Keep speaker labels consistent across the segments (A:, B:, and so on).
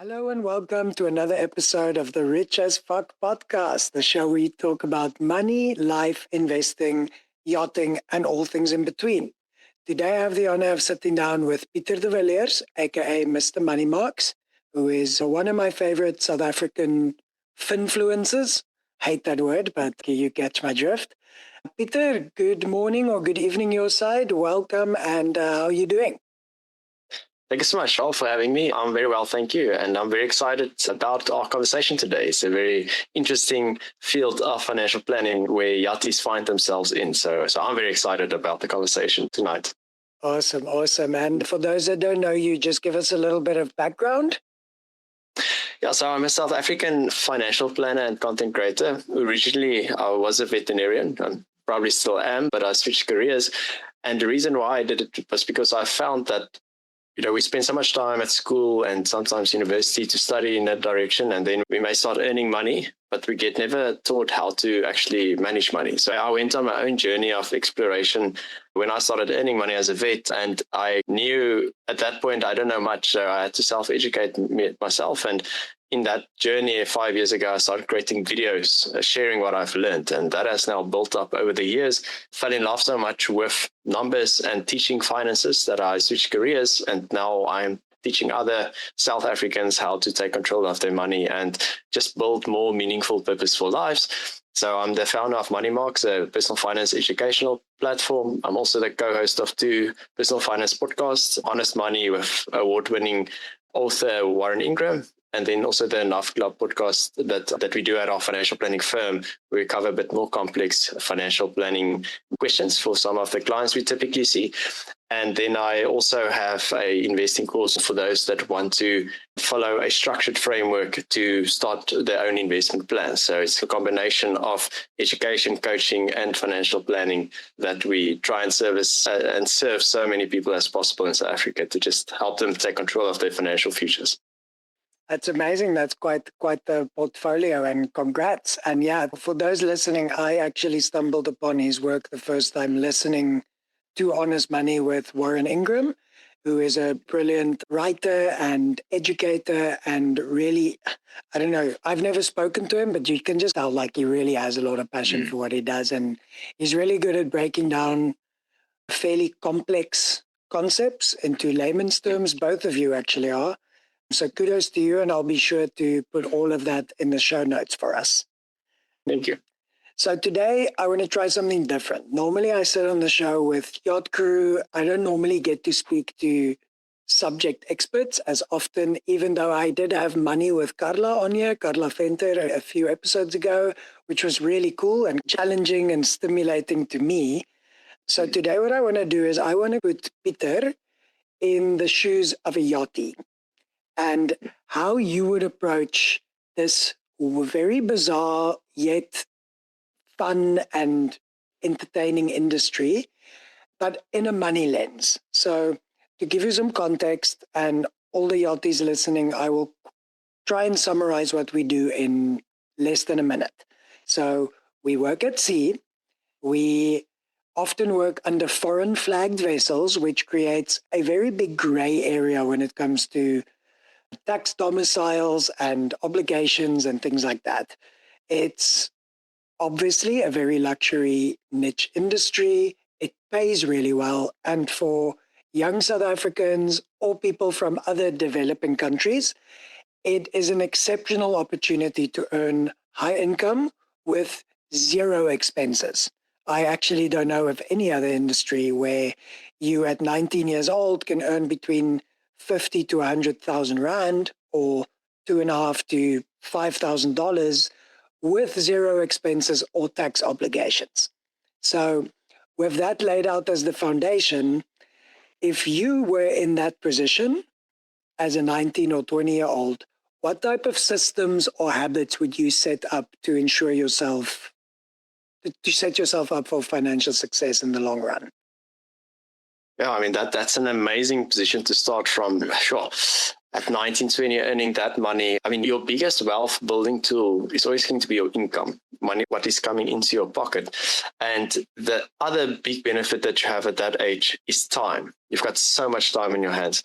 A: Hello and welcome to another episode of the Rich as Fuck podcast, the show where we talk about money, life, investing, yachting, and all things in between. Today I have the honor of sitting down with Pieter de Villiers, aka Mr. Money Marx, who is one of my favorite South African finfluencers. Hate that word, but you catch my drift. Pieter, good morning or good evening your side. Welcome, and how are you doing?
B: Thank you so much, Charl, for having me. I'm very well, thank you. And I'm very excited about our conversation today. It's a very interesting field of financial planning where yachties find themselves in. So I'm very excited about the conversation tonight.
A: Awesome. And for those that don't know you, just give us a little bit of background.
B: Yeah, so I'm a South African financial planner and content creator. Originally, I was a veterinarian. I probably still am, but I switched careers. And the reason why I did it was because I found that we spend so much time at school and sometimes university to study in that direction, and then we may start earning money, but we get never taught how to actually manage money. So I went on my own journey of exploration when I started earning money as a vet, and I knew at that point I don't know much, so I had to self-educate myself. And in that journey 5 years ago, I started creating videos, sharing what I've learned. And that has now built up over the years. Fell in love so much with numbers and teaching finances that I switched careers. And now I'm teaching other South Africans how to take control of their money and just build more meaningful, purposeful lives. So I'm the founder of Money Marx, a personal finance educational platform. I'm also the co-host of 2 personal finance podcasts, Honest Money with award-winning author Warren Ingram, and then also the Enough Club podcast that we do at our financial planning firm. We cover a bit more complex financial planning questions for some of the clients we typically see. And then I also have a investing course for those that want to follow a structured framework to start their own investment plan. So it's a combination of education, coaching, and financial planning that we try and service and serve so many people as possible in South Africa to just help them take control of their financial futures.
A: That's amazing. That's quite the portfolio, and congrats. And yeah, for those listening, I actually stumbled upon his work the first time listening to Honest Money with Warren Ingram, who is a brilliant writer and educator, and really, I don't know, I've never spoken to him, but you can just tell like he really has a lot of passion for what he does. And he's really good at breaking down fairly complex concepts into layman's terms. Both of you actually are. So kudos to you, and I'll be sure to put all of that in the show notes for us.
B: Thank you.
A: So today I want to try something different. Normally I sit on the show with yacht crew. I don't normally get to speak to subject experts as often, even though I did have Money with Carla on here, Carla Venter, a few episodes ago, which was really cool and challenging and stimulating to me. So today what I want to do is I want to put Pieter in the shoes of a yachty, and how you would approach this very bizarre yet fun and entertaining industry, but in a money lens. So to give you some context, and all the yachties listening, I will try and summarize what we do in less than a minute. So we work at sea. We often work under foreign flagged vessels, which creates a very big gray area when it comes to tax domiciles and obligations and things like that. It's obviously a very luxury niche industry. It pays really well. And for young South Africans or people from other developing countries, it is an exceptional opportunity to earn high income with zero expenses. I actually don't know of any other industry where you at 19 years old can earn between 50 to 100,000 Rand or $2,500 to $5,000 with zero expenses or tax obligations. So with that laid out as the foundation, if you were in that position as a 19 or 20-year-old, what type of systems or habits would you set up to ensure to set yourself up for financial success in the long run?
B: Yeah, I mean, that's an amazing position to start from. Sure. At 19, 20, earning that money, I mean, your biggest wealth building tool is always going to be your income, money, what is coming into your pocket. And the other big benefit that you have at that age is time. You've got so much time in your hands.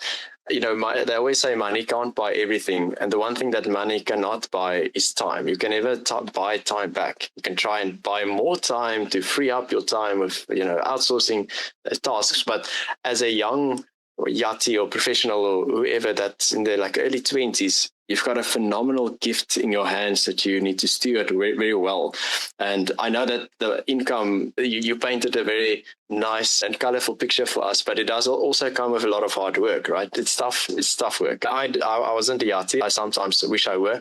B: they always say money can't buy everything. And the one thing that money cannot buy is time. You can never buy time back. You can try and buy more time to free up your time with, outsourcing tasks. But as a young yachty or professional or whoever that's in their early 20s, you've got a phenomenal gift in your hands that you need to steward very, very well. And I know that the income, you painted a very nice and colorful picture for us, but it does also come with a lot of hard work, right? It's tough work. I wasn't a yachty. I sometimes wish I were,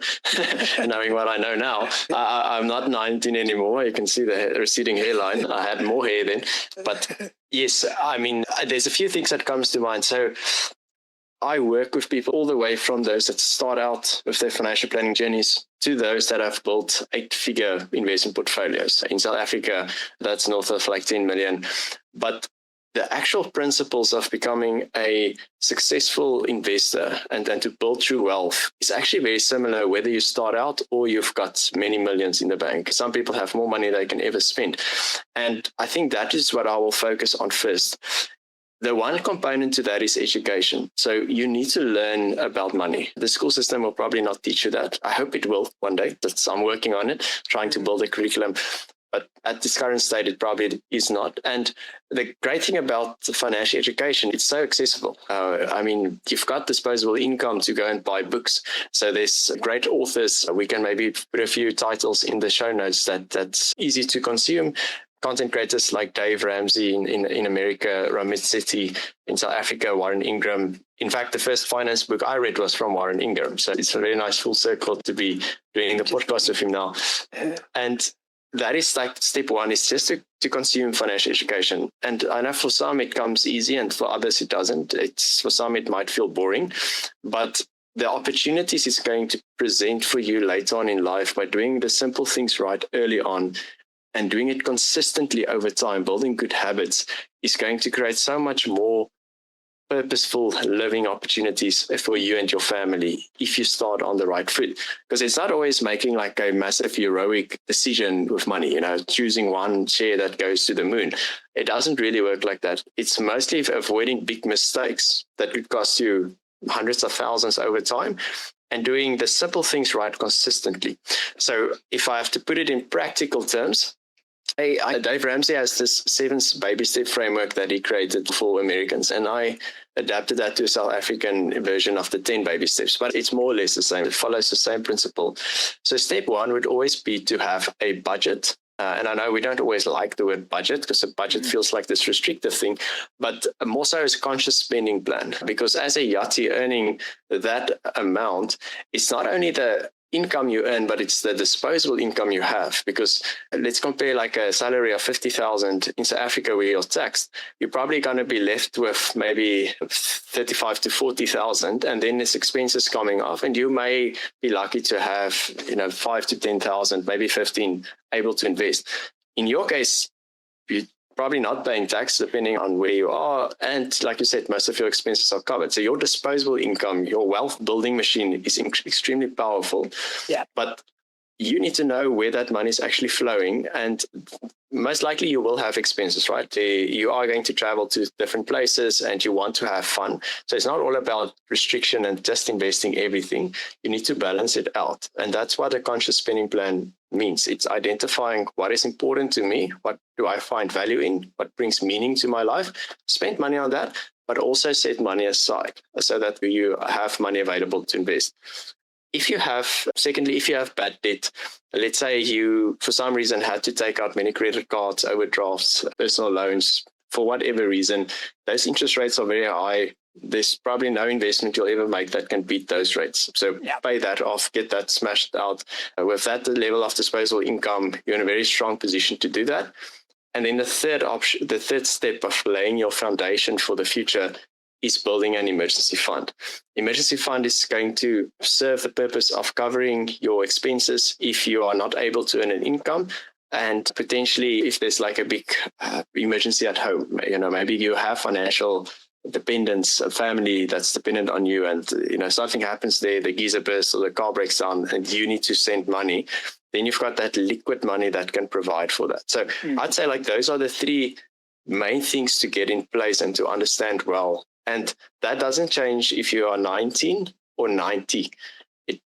B: knowing what I know now. I'm not 19 anymore. You can see the receding hairline. I had more hair then. But yes, there's a few things that comes to mind. So I work with people all the way from those that start out with their financial planning journeys to those that have built 8-figure investment portfolios. In South Africa, that's north of 10 million. But the actual principles of becoming a successful investor and to build true wealth is actually very similar whether you start out or you've got many millions in the bank. Some people have more money they can ever spend. And I think that is what I will focus on first. The one component to that is education. So you need to learn about money. The school system will probably not teach you that. I hope it will one day. I'm working on it, trying to build a curriculum. But at this current state, it probably is not. And the great thing about financial education, it's so accessible. You've got disposable income to go and buy books. So there's great authors. We can maybe put a few titles in the show notes that's easy to consume. Content creators like Dave Ramsey in America, Ramit Sethi in South Africa, Warren Ingram. In fact, the first finance book I read was from Warren Ingram. So it's a very nice full circle to be doing the podcast with him now. And that is step one, is just to consume financial education. And I know for some it comes easy and for others it doesn't. For some it might feel boring, but the opportunities it's going to present for you later on in life by doing the simple things right early on and doing it consistently over time, building good habits, is going to create so much more purposeful living opportunities for you and your family if you start on the right foot. Because it's not always making a massive heroic decision with money, choosing one share that goes to the moon. It doesn't really work like that. It's mostly avoiding big mistakes that could cost you hundreds of thousands over time, and doing the simple things right consistently. So if I have to put it in practical terms, Dave Ramsey has this 7 baby step framework that he created for Americans, and I adapted that to a South African version of the 10 baby steps, but it's more or less the same. It follows the same principle. So step 1 would always be to have a budget. And I know we don't always like the word budget because a budget feels like this restrictive thing, but more so as a conscious spending plan. Because as a yachty earning that amount, it's not only the income you earn, but it's the disposable income you have. Because let's compare a salary of 50,000 in South Africa where you're taxed, you're probably going to be left with maybe 35 to 40,000, and then there's expenses coming off, and you may be lucky to have 5 to 10,000, maybe 15 able to invest. In your case, you probably not paying tax depending on where you are. And like you said, most of your expenses are covered. So your disposable income, your wealth building machine is extremely powerful.
A: Yeah.
B: But you need to know where that money is actually flowing. And most likely you will have expenses, right? You are going to travel to different places and you want to have fun. So it's not all about restriction and just investing everything. You need to balance it out. And that's what a conscious spending plan means. It's identifying what is important to me, what do I find value in, what brings meaning to my life, spend money on that, but also set money aside so that you have money available to invest. If you have bad debt, let's say you, for some reason, had to take out many credit cards, overdrafts, personal loans, for whatever reason, those interest rates are very high. There's probably no investment you'll ever make that can beat those rates. So pay that off, get that smashed out. With that level of disposable income, you're in a very strong position to do that. And then the third step of laying your foundation for the future is building an emergency fund. Emergency fund is going to serve the purpose of covering your expenses if you are not able to earn an income, and potentially if there's a big emergency at home. Maybe you have financial dependents, a family that's dependent on you, and something happens there, the geyser bursts or the car breaks down and you need to send money, then you've got that liquid money that can provide for that. So I'd say those are the 3 main things to get in place and to understand well And that doesn't change if you are 19 or 90.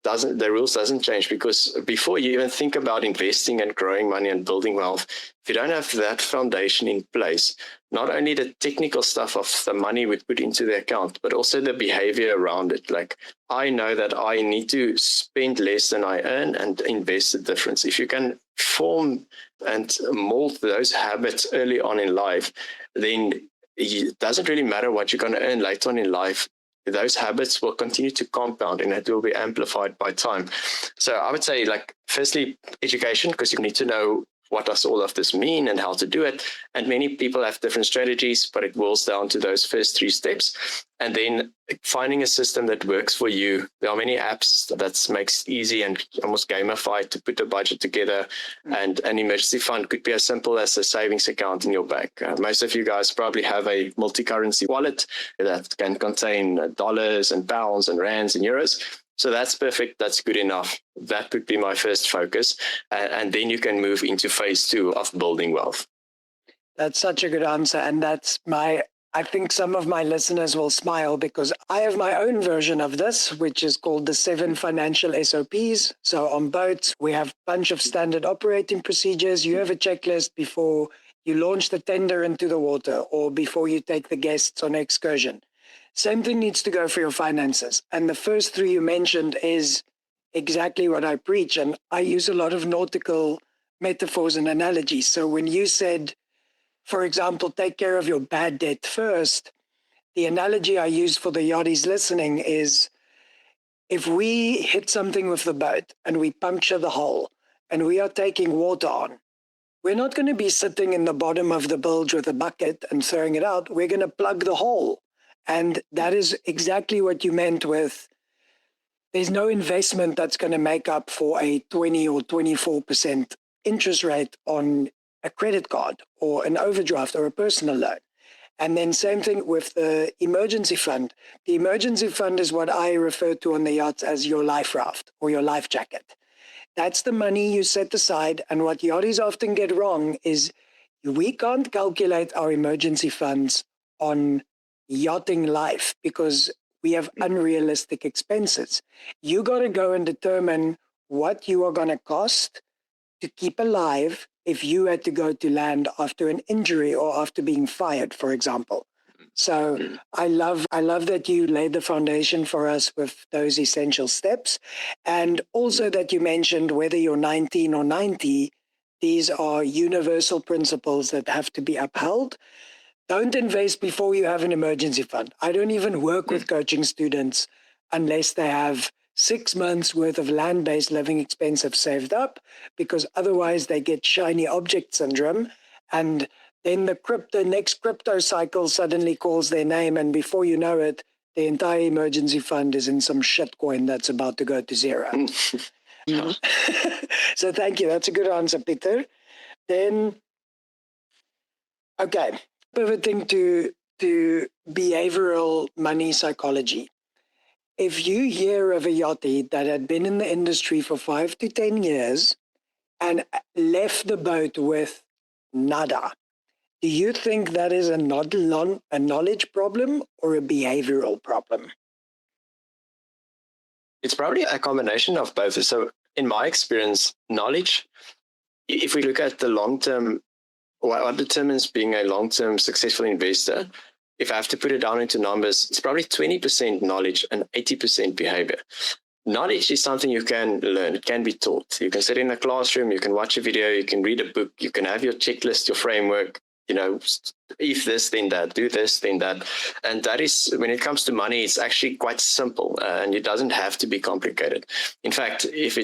B: The rules doesn't change, because before you even think about investing and growing money and building wealth, if you don't have that foundation in place, not only the technical stuff of the money we put into the account, but also the behavior around it. Like, I know that I need to spend less than I earn and invest the difference. If you can form and mold those habits early on in life, then it doesn't really matter what you're going to earn later on in life. Those habits will continue to compound and it will be amplified by time. So I would say, like, firstly, education, because you need to know what does all of this mean and how to do it. And many people have different strategies, but it boils down to those first 3 steps. And then finding a system that works for you. There are many apps that makes it easy and almost gamified to put a budget together. And an emergency fund could be as simple as a savings account in your bank. Most of you guys probably have a multi-currency wallet that can contain dollars and pounds and rands and euros. So that's perfect. That's good enough. That would be my first focus. And then you can move into phase 2 of building wealth.
A: That's such a good answer. And I think some of my listeners will smile, because I have my own version of this, which is called the 7 financial SOPs. So on boats, we have a bunch of standard operating procedures. You have a checklist before you launch the tender into the water or before you take the guests on an excursion. Same thing needs to go for your finances. And the first 3 you mentioned is exactly what I preach. And I use a lot of nautical metaphors and analogies. So when you said, for example, take care of your bad debt first, the analogy I use for the yachties listening is, if we hit something with the boat and we puncture the hull and we are taking water on, we're not going to be sitting in the bottom of the bilge with a bucket and throwing it out. We're going to plug the hole. And that is exactly what you meant with, there's no investment that's going to make up for a 20 or 24% interest rate on a credit card or an overdraft or a personal loan. And then same thing with the emergency fund. The emergency fund is what I refer to on the yachts as your life raft or your life jacket. That's the money you set aside. And what yachties often get wrong is we can't calculate our emergency funds on yachting life because we have unrealistic expenses. You got to go and determine what you are going to cost to keep alive if you had to go to land after an injury or after being fired, for example. So I love that you laid the foundation for us with those essential steps. And also that you mentioned whether you're 19 or 90, these are universal principles that have to be upheld. Don't invest before you have an emergency fund. I don't even work with coaching students unless they have 6 months worth of land-based living expenses saved up, because otherwise they get shiny object syndrome. And then the next crypto cycle suddenly calls their name. And before you know it, the entire emergency fund is in some shit coin that's about to go to zero. So thank you. That's a good answer, Pieter. Then, okay. Pivoting to behavioral money psychology. If you hear of a yachty that had been in the industry for 5 to 10 years and left the boat with nada, do you think that is a knowledge problem or a behavioral problem?
B: It's probably a combination of both. So in my experience, knowledge, if we look at the long-term, what determines being a long-term successful investor, if I have to put it down into numbers, it's probably 20% knowledge and 80% behavior. Knowledge is something you can learn. It can be taught. You can sit in a classroom, you can watch a video, you can read a book, you can have your checklist, your framework, if this, then that, do this, then that. And that is, when it comes to money, it's actually quite simple and it doesn't have to be complicated. In fact, if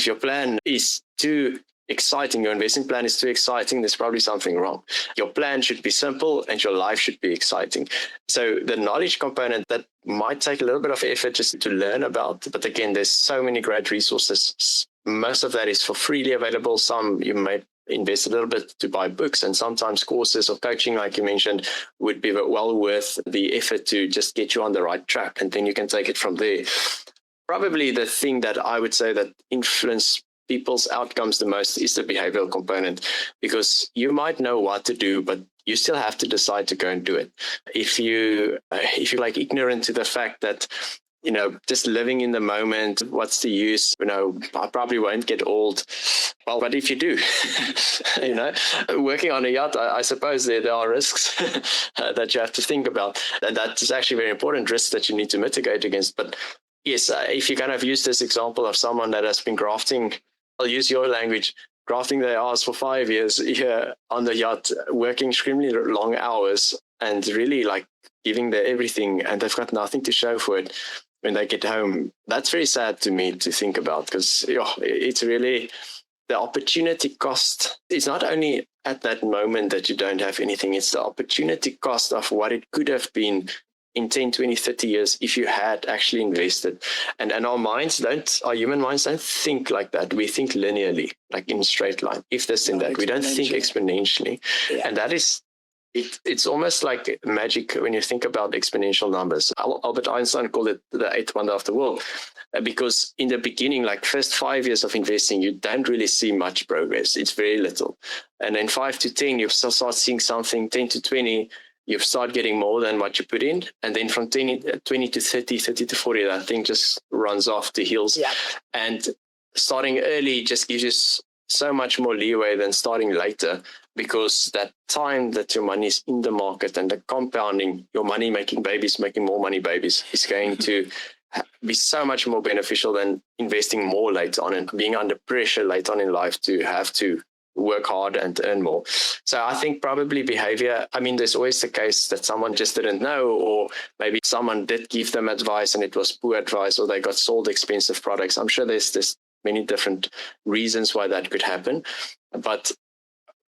B: your plan is too exciting, your investing plan is too exciting, there's probably something wrong. Your plan should be simple and your life should be exciting. So the knowledge component, that might take a little bit of effort just to learn about. But again, there's so many great resources. Most of that is for freely available. Some you may invest a little bit to buy books, and sometimes courses or coaching, like you mentioned, would be well worth the effort to just get you on the right track. And then you can take it from there. Probably the thing that I would say that influence people's outcomes the most is the behavioral component, because you might know what to do, but you still have to decide to go and do it. If you're like ignorant to the fact that, just living in the moment, what's the use? I probably won't get old. Well, but if you do, working on a yacht, I suppose there are risks that you have to think about. And that's actually very important risks that you need to mitigate against. But yes, if you kind of use this example of someone that has been grafting, I'll use your language, grafting their ass for 5 years here on the yacht, working extremely long hours and really like giving their everything, and they've got nothing to show for it when they get home. That's very sad to me to think about, because it's really the opportunity cost. It's not only at that moment that you don't have anything, it's the opportunity cost of what it could have been in 10, 20, 30 years if you had actually invested. And our human minds don't think like that. We think linearly, like in a straight line. If this and that, we don't think exponentially. Yeah. And that is, it's almost like magic when you think about exponential numbers. Albert Einstein called it the eighth wonder of the world, because in the beginning, like first 5 years of investing, you don't really see much progress. It's very little. And then 5 to 10, you start seeing something. 10 to 20, you start getting more than what you put in. And then from 20 to 30, 30 to 40, that thing just runs off the heels. Yeah. And starting early just gives you so much more leeway than starting later, because that time that your money is in the market and the compounding, your money making more money babies, is going to be so much more beneficial than investing more later on and being under pressure later on in life to have to work hard and earn more. So I think probably behavior, there's always the case that someone just didn't know, or maybe someone did give them advice and it was poor advice, or they got sold expensive products. I'm sure there's many different reasons why that could happen. But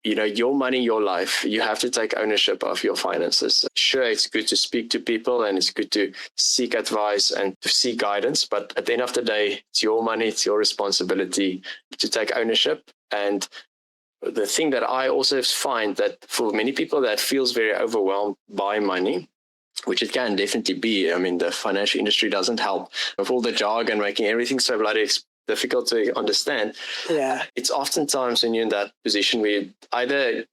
B: your money, your life, you have to take ownership of your finances. Sure, it's good to speak to people and it's good to seek advice and to seek guidance. But at the end of the day, it's your money, it's your responsibility to take ownership. And the thing that I also find that for many people that feels very overwhelmed by money, which it can definitely be. The financial industry doesn't help with all the jargon, making everything so bloody difficult to understand. Yeah, it's oftentimes when you're in that position where you either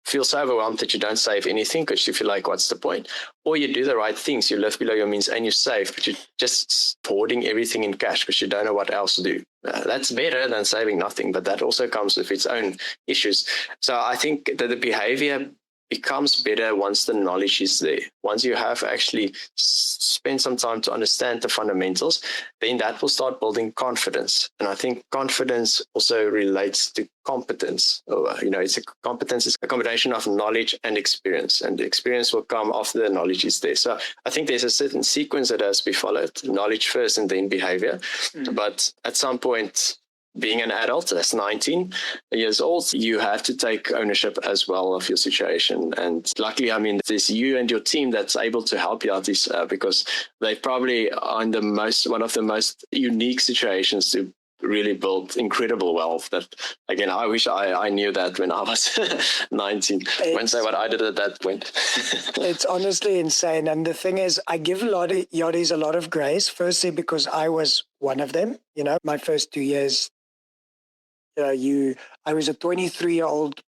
B: feel so overwhelmed that you don't save anything because you feel like, what's the point? Or you do the right things, you live below your means and you save, but you're just hoarding everything in cash because you don't know what else to do. That's better than saving nothing, but that also comes with its own issues. So I think that the behavior becomes better once the knowledge is there. Once you have actually spent some time to understand the fundamentals, then that will start building confidence. And I think confidence also relates to competence. Competence is a combination of knowledge and experience, and the experience will come after the knowledge is there. So I think there's a certain sequence that has to be followed: knowledge first and then behavior. But at some point, being an adult, that's 19 years old, you have to take ownership as well of your situation. And luckily, there's you and your team that's able to help you out because they probably are in one of the most unique situations to really build incredible wealth. That, again, I wish I knew that when I was 19. I won't say what I did at that point.
A: It's honestly insane. And the thing is, I give a lot of yachties a lot of grace, firstly, because I was one of them. My first 2 years, I was a 23-year-old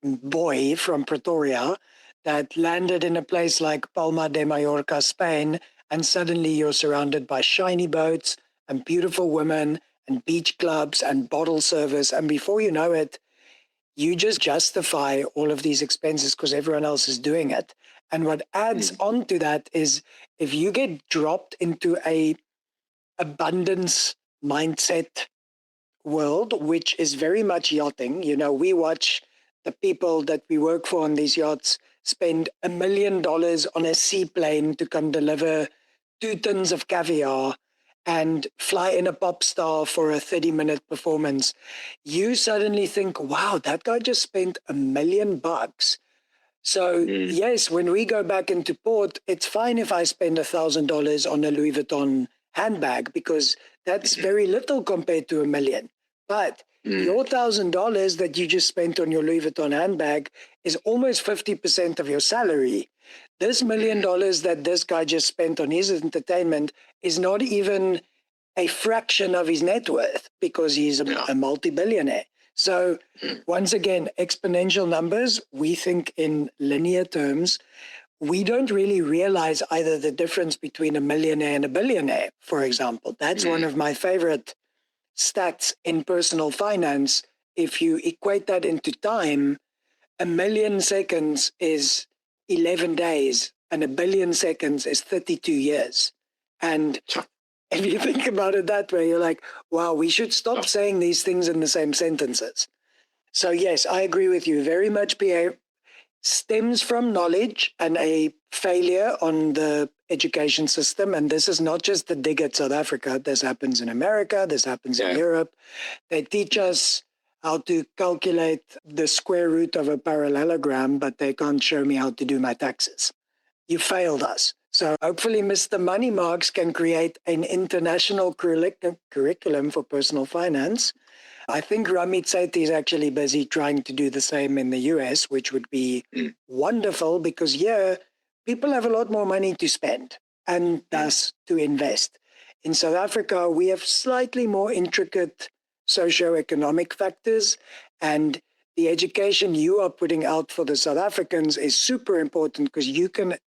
A: boy from Pretoria that landed in a place like Palma de Mallorca, Spain, and suddenly you're surrounded by shiny boats and beautiful women and beach clubs and bottle service. And before you know it, you just justify all of these expenses because everyone else is doing it. And what adds on to that is if you get dropped into a abundance mindset world, which is very much yachting. We watch the people that we work for on these yachts spend $1 million on a seaplane to come deliver 2 tons of caviar and fly in a pop star for a 30-minute performance. You suddenly think, wow, that guy just spent $1 million. So yes, when we go back into port, it's fine if I spend $1,000 on a Louis Vuitton handbag because that's very little compared to $1 million. But your $1,000 that you just spent on your Louis Vuitton handbag is almost 50% of your salary. This $1 million that this guy just spent on his entertainment is not even a fraction of his net worth because he's a multi-billionaire. So once again, exponential numbers, we think in linear terms. We don't really realize either the difference between a millionaire and a billionaire, for example. That's one of my favorite stats in personal finance. If you equate that into time, 1,000,000 seconds is 11 days and 1,000,000,000 seconds is 32 years. And if you think about it that way, you're like, wow, we should stop saying these things in the same sentences. So yes, I agree with you. Very much stems from knowledge and a failure on the education system. And this is not just the dig at South Africa. This happens in America. This happens in Europe. They teach us how to calculate the square root of a parallelogram, but they can't show me how to do my taxes. You failed us. So hopefully Mr. Money Marx can create an international curriculum for personal finance. I think Ramit Sethi is actually busy trying to do the same in the US, which would be wonderful because here people have a lot more money to spend and thus to invest. In South Africa, we have slightly more intricate socioeconomic factors, and the education you are putting out for the South Africans is super important because you can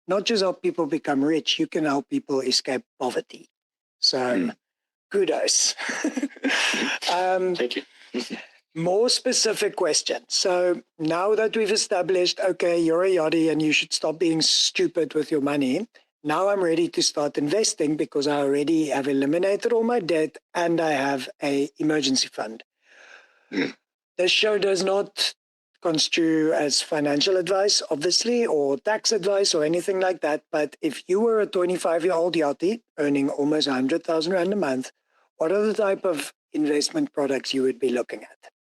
A: not just help people become rich, you can help people escape poverty. So kudos.
B: Thank you.
A: More specific questions. So now that we've established, okay, you're a yachty and you should stop being stupid with your money. Now I'm ready to start investing because I already have eliminated all my debt and I have an emergency fund. This show does not construe as financial advice, obviously, or tax advice or anything like that. But if you were a 25-year-old yachty earning almost 100,000 Rand a month, what are the type of investment products you would be looking at?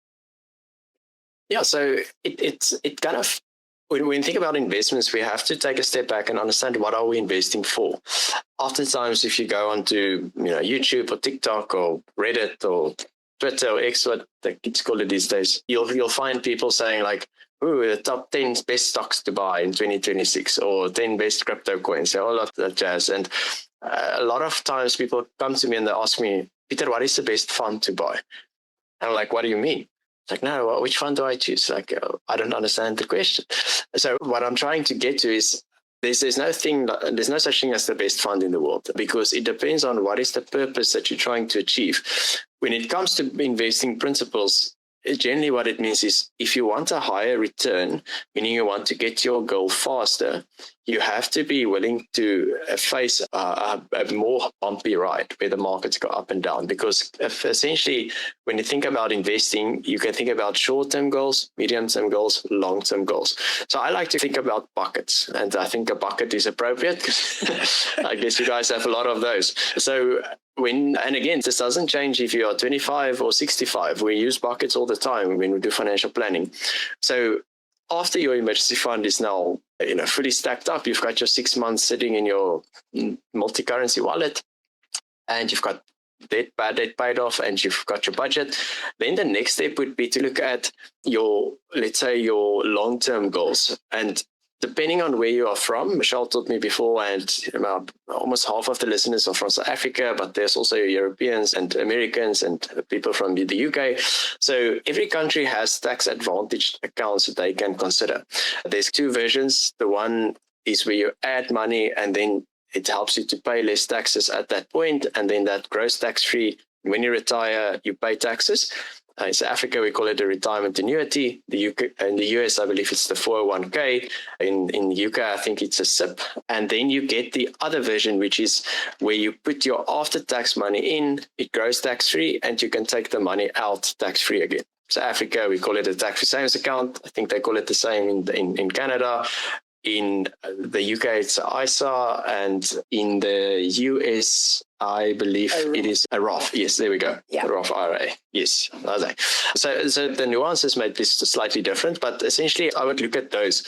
B: Yeah, so it kind of, when we think about investments, we have to take a step back and understand what are we investing for. Oftentimes, if you go onto YouTube or TikTok or Reddit or Twitter or X, what the kids call it these days, you'll find people saying like, "Ooh, the top 10 best stocks to buy in 2026," or 10 best crypto coins, all of that jazz. And a lot of times people come to me and they ask me, "Pieter, what is the best fund to buy?" And I'm like, "What do you mean?" It's like, "No, which fund do I choose?" Like, I don't understand the question. So what I'm trying to get to is there's no such thing as the best fund in the world, because it depends on what is the purpose that you're trying to achieve. When it comes to investing principles, generally what it means is if you want a higher return, meaning you want to get your goal faster, you have to be willing to face a more bumpy ride where the markets go up and down. Because essentially, when you think about investing, you can think about short-term goals, medium-term goals, long-term goals. So I like to think about buckets, and I think a bucket is appropriate because I guess you guys have a lot of those. So and again, this doesn't change if you are 25 or 65. We use buckets all the time when we do financial planning. So after your emergency fund is now fully stacked up, you've got your 6 months sitting in your multi-currency wallet, and you've got bad debt paid off, and you've got your budget. Then the next step would be to look at let's say your long-term goals. And depending on where you are from, Michelle told me before, and almost half of the listeners are from South Africa, but there's also Europeans and Americans and people from the UK. So every country has tax advantaged accounts that they can consider. There's two versions. The one is where you add money and then it helps you to pay less taxes at that point, and then that grows tax-free. When you retire, you pay taxes. In South Africa, we call it a retirement annuity. The UK, in the US, I believe it's the 401k. In the UK, I think it's a SIP. And then you get the other version, which is where you put your after-tax money in, it grows tax-free, and you can take the money out tax-free again. South Africa, we call it a tax-free savings account. I think they call it the same in Canada. In the UK, it's ISA, and in the US, I believe it is a Roth. Yes, there we go.
A: Yeah.
B: Roth IRA. Yes. Okay. So the nuances might be slightly different, but essentially I would look at those.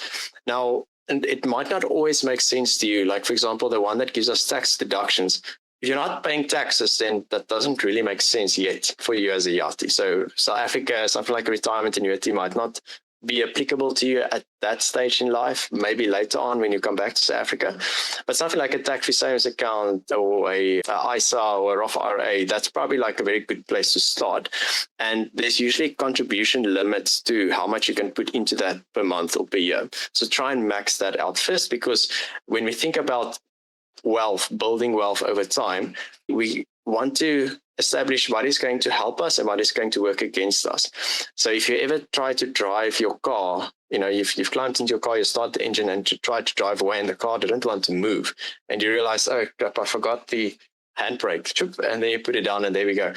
B: Now, and it might not always make sense to you. Like, for example, the one that gives us tax deductions. If you're not paying taxes, then that doesn't really make sense yet for you as a yachty. So South Africa, something like a retirement annuity might not be applicable to you at that stage in life, maybe later on when you come back to South Africa. But something like a tax-free savings account or a ISA or a Roth IRA, that's probably like a very good place to start. And there's usually contribution limits to how much you can put into that per month or per year. So try and max that out first, because when we think about wealth, building wealth over time, we want to establish what is going to help us and what is going to work against us. So if you ever try to drive your car, you've climbed into your car, you start the engine and you try to drive away and the car didn't want to move. And you realize, oh crap, I forgot the handbrake. And then you put it down and there we go.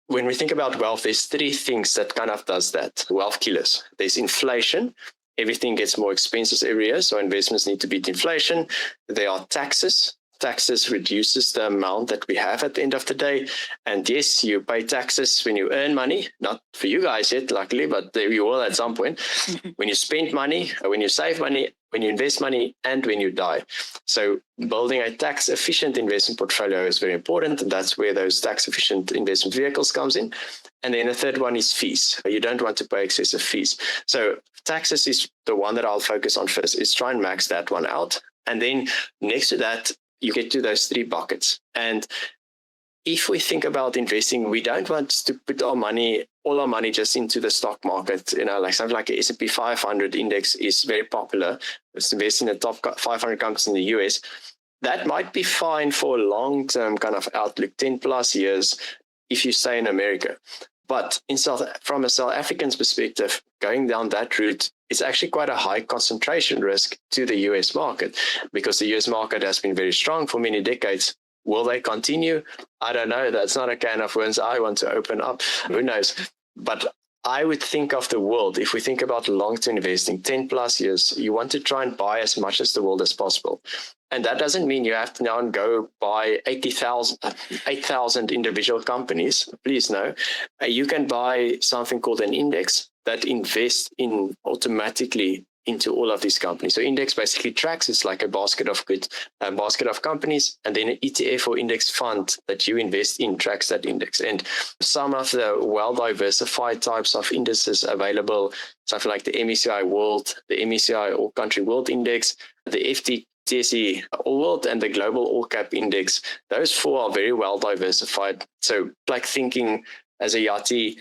B: When we think about wealth, there's three things that kind of does that. Wealth killers. There's inflation. Everything gets more expensive every year, so investments need to beat inflation. There are taxes. Taxes reduces the amount that we have at the end of the day. And yes, you pay taxes when you earn money, not for you guys yet, luckily, but you will at some point. When you spend money, when you save money, when you invest money, and when you die. So building a tax-efficient investment portfolio is very important, and that's where those tax-efficient investment vehicles comes in. And then the third one is fees. You don't want to pay excessive fees. So taxes is the one that I'll focus on first, is try and max that one out. And then next to that, you get to those three buckets. And if we think about investing, we don't want to put all our money just into the stock market. Like something like the S&P 500 index is very popular. It's investing in the top 500 companies in the US. That might be fine for a long-term kind of outlook, 10 plus years, if you stay in America. But from a South African's perspective, going down that route is actually quite a high concentration risk to the US market, because the US market has been very strong for many decades. Will they continue? I don't know. That's not a can of worms I want to open up. Who knows? But I would think of the world, if we think about long-term investing, 10 plus years, you want to try and buy as much as the world as possible. And that doesn't mean you have to now go buy 8,000 individual companies. Please no. You can buy something called an index that invests in automatically into all of these companies. So index basically tracks, it's like a basket of goods, a basket of companies, and then an ETF or index fund that you invest in tracks that index. And some of the well-diversified types of indices available, something like the MSCI World, the MSCI All Country World Index, the FTSE All World, and the Global All Cap Index, those four are very well diversified. So like thinking as a yachty,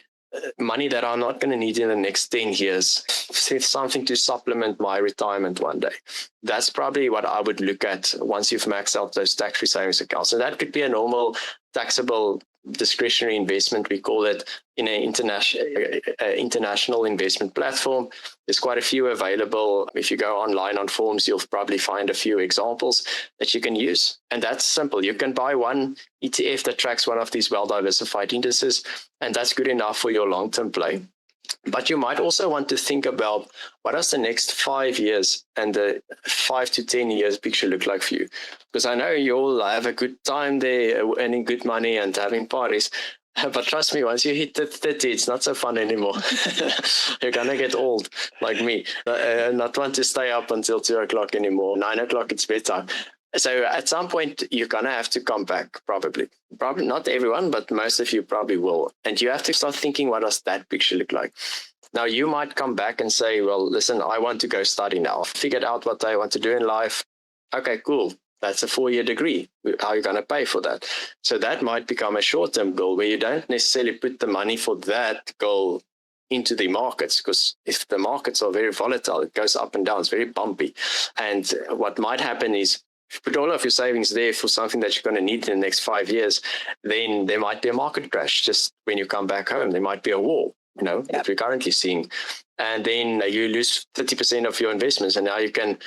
B: money that I'm not going to need in the next 10 years, something to supplement my retirement one day. That's probably what I would look at once you've maxed out those tax-free savings accounts. So that could be a normal taxable discretionary investment, we call it, in an international investment platform. There's quite a few available. If you go online on forums, you'll probably find a few examples that you can use. And that's simple. You can buy one ETF that tracks one of these well-diversified indices, and that's good enough for your long-term play. But you might also want to think about what does the next 5 years and the 5 to 10 years picture look like for you? Because I know you all have a good time there, earning good money and having parties. But trust me, once you hit the 30, it's not so fun anymore. You're going to get old, like me. Not want to stay up until 2 o'clock anymore. 9 o'clock, it's bedtime. So at some point, you're going to have to come back, probably. Probably not everyone, but most of you probably will. And you have to start thinking, what does that picture look like? Now, you might come back and say, well, listen, I want to go study now. Figured out what I want to do in life. Okay, cool. That's a 4-year degree. How are you going to pay for that? So that might become a short-term goal where you don't necessarily put the money for that goal into the markets, because if the markets are very volatile, it goes up and down. It's very bumpy. And what might happen is, if you put all of your savings there for something that you're going to need in the next 5 years, then there might be a market crash just when you come back home. There might be a war, that we're currently seeing. And then you lose 30% of your investments, and now you can't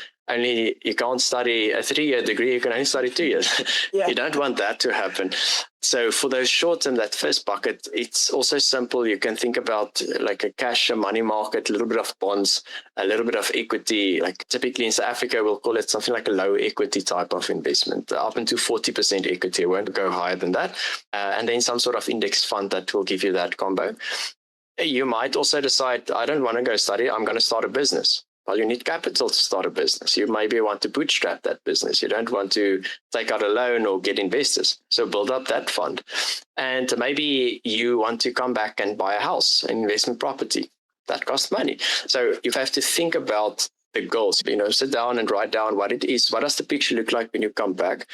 B: study a 3-year degree, you can only study 2 years. Yeah. You don't want that to happen. So for those short term, that first bucket, it's also simple. You can think about like a cash, a money market, a little bit of bonds, a little bit of equity. Like typically in South Africa, we'll call it something like a low equity type of investment, up into 40% equity. It won't go higher than that. And then some sort of index fund that will give you that combo. You might also decide, I don't want to go study, I'm going to start a business. Well, you need capital to start a business. You maybe want to bootstrap that business. You don't want to take out a loan or get investors. So build up that fund. And maybe you want to come back and buy a house, an investment property. that costs money. So you have to think about the goals, sit down and write down what it is. What does the picture look like when you come back?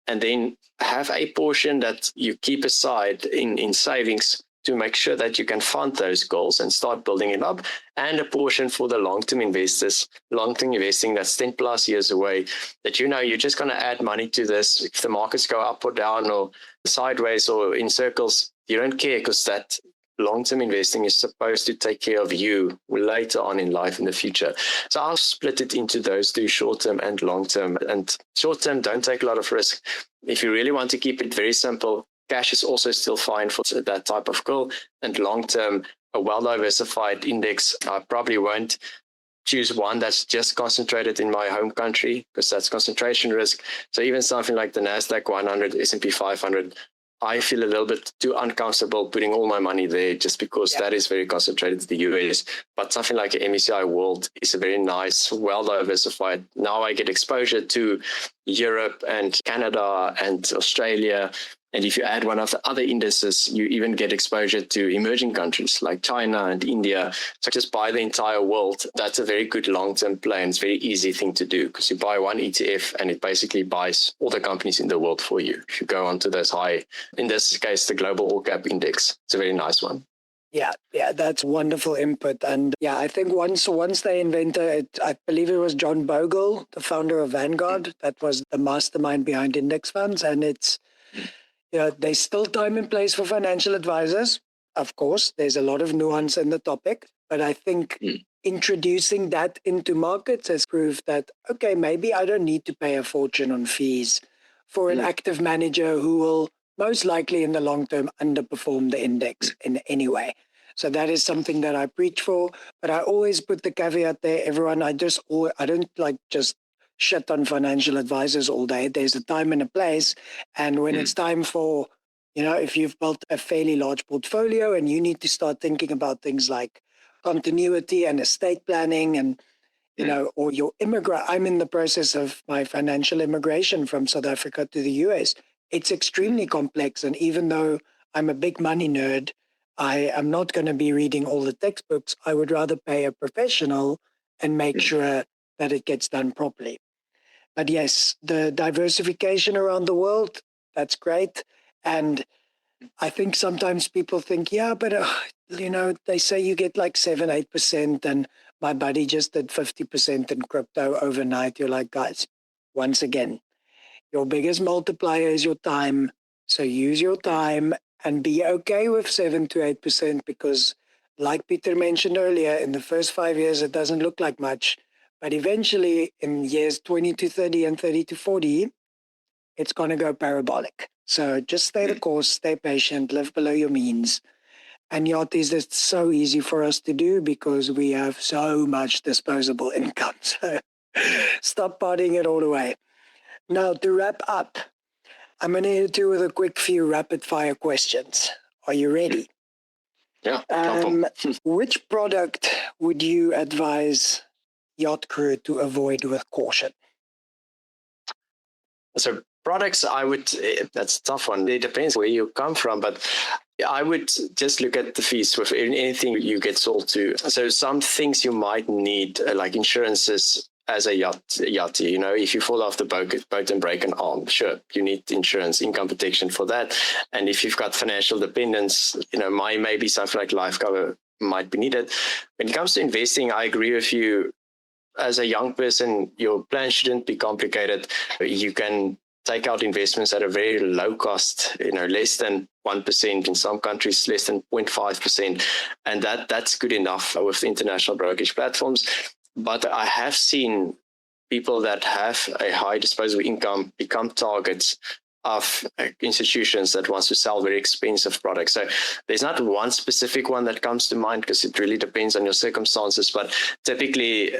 B: And then have a portion that you keep aside in savings to make sure that you can fund those goals and start building it up, and a portion for the long-term investors, long-term investing that's 10 plus years away, that you're just going to add money to this. If the markets go up or down or sideways or in circles, you don't care, because that long-term investing is supposed to take care of you later on in life in the future. So I'll split it into those two, short-term and long-term. And short-term, don't take a lot of risk. If you really want to keep it very simple, cash is also still fine for that type of goal. And long-term, a well-diversified index, I probably won't choose one that's just concentrated in my home country, because that's concentration risk. So even something like the NASDAQ 100, S&P 500, I feel a little bit too uncomfortable putting all my money there, just because that is very concentrated to the US. But something like the MSCI World is a very nice, well-diversified. Now I get exposure to Europe and Canada and Australia. And if you add one of the other indices, you even get exposure to emerging countries like China and India. So just buy the entire world. That's a very good long-term play, and it's a very easy thing to do, because you buy one ETF and it basically buys all the companies in the world for you. If you go onto those high, in this case, the global all cap index, it's a very nice one.
A: Yeah, that's wonderful input. And yeah, I think once they invented it, I believe it was John Bogle, the founder of Vanguard, that was the mastermind behind index funds. And it's, there's still time and place for financial advisors. Of course, there's a lot of nuance in the topic, but I think introducing that into markets has proved that, okay, maybe I don't need to pay a fortune on fees for an active manager who will most likely in the long term underperform the index in any way. So that is something that I preach for, but I always put the caveat there, everyone, I don't like just shit on financial advisors all day. There's a time and a place. And when it's time for, if you've built a fairly large portfolio and you need to start thinking about things like continuity and estate planning and, or your immigrant, I'm in the process of my financial immigration from South Africa to the US. It's extremely complex. And even though I'm a big money nerd, I am not going to be reading all the textbooks. I would rather pay a professional and make sure that it gets done properly. But yes, the diversification around the world, that's great. And I think sometimes people think, but they say you get like 7-8%, and my buddy just did 50% in crypto overnight. You're like, guys, once again, your biggest multiplier is your time. So use your time and be okay with 7 to 8%, because like Pieter mentioned earlier, in the first 5 years, it doesn't look like much. But eventually in years 20 to 30 and 30 to 40, it's going to go parabolic. So just stay the course, stay patient, live below your means. And Yacht is just so easy for us to do because we have so much disposable income. So stop partying it all away. Now, to wrap up, I'm going to hit you with a quick few rapid fire questions. Are you ready?
B: Yeah.
A: Which product would you advise yacht crew to avoid with caution?
B: So products, that's a tough one. It depends where you come from, but I would just look at the fees with anything you get sold to. So some things you might need, like insurances as a yachty, if you fall off the boat and break an arm, sure, you need insurance, income protection for that. And if you've got financial dependence, maybe something like life cover might be needed. When it comes to investing, I agree with you. As a young person, your plan shouldn't be complicated. You can take out investments at a very low cost, less than 1%, in some countries less than 0.5%. And that's good enough with international brokerage platforms. But I have seen people that have a high disposable income become targets of institutions that wants to sell very expensive products. So there's not one specific one that comes to mind, because it really depends on your circumstances. But typically,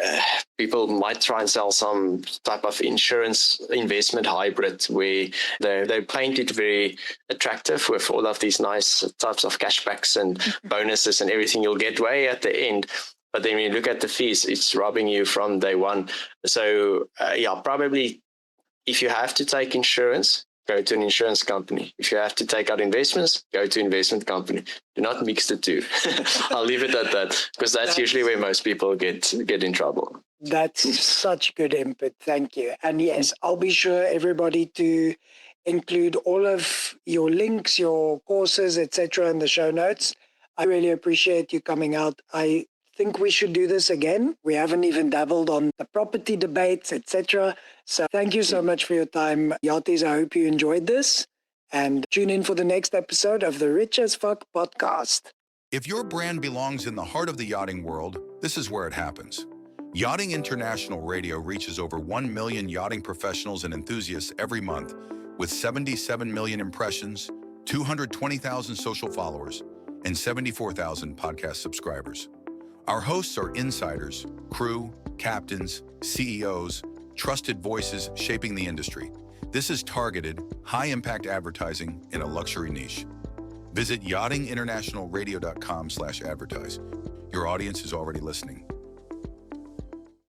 B: people might try and sell some type of insurance investment hybrid where they paint it very attractive with all of these nice types of cashbacks and bonuses and everything you'll get way at the end. But then when you look at the fees, it's robbing you from day one. So probably if you have to take insurance, go to an insurance company. If you have to take out investments, go to investment company. Do not mix the two. I'll leave it at that, because that's usually where most people get in trouble.
A: That's such good input. Thank you. And yes, I'll be sure everybody to include all of your links, your courses, etc. in the show notes. I really appreciate you coming out. I think we should do this again. We haven't even dabbled on the property debates, etc. So thank you so much for your time, Yachties. I hope you enjoyed this, and tune in for the next episode of the Rich as Fuck podcast.
C: If your brand belongs in the heart of the yachting world, this is where it happens. Yachting International Radio reaches over 1 million yachting professionals and enthusiasts every month, with 77 million impressions, 220,000 social followers, and 74,000 podcast subscribers. Our hosts are insiders, crew, captains, CEOs, trusted voices shaping the industry. This is targeted, high-impact advertising in a luxury niche. Visit yachtinginternationalradio.com/advertise. Your audience is already listening.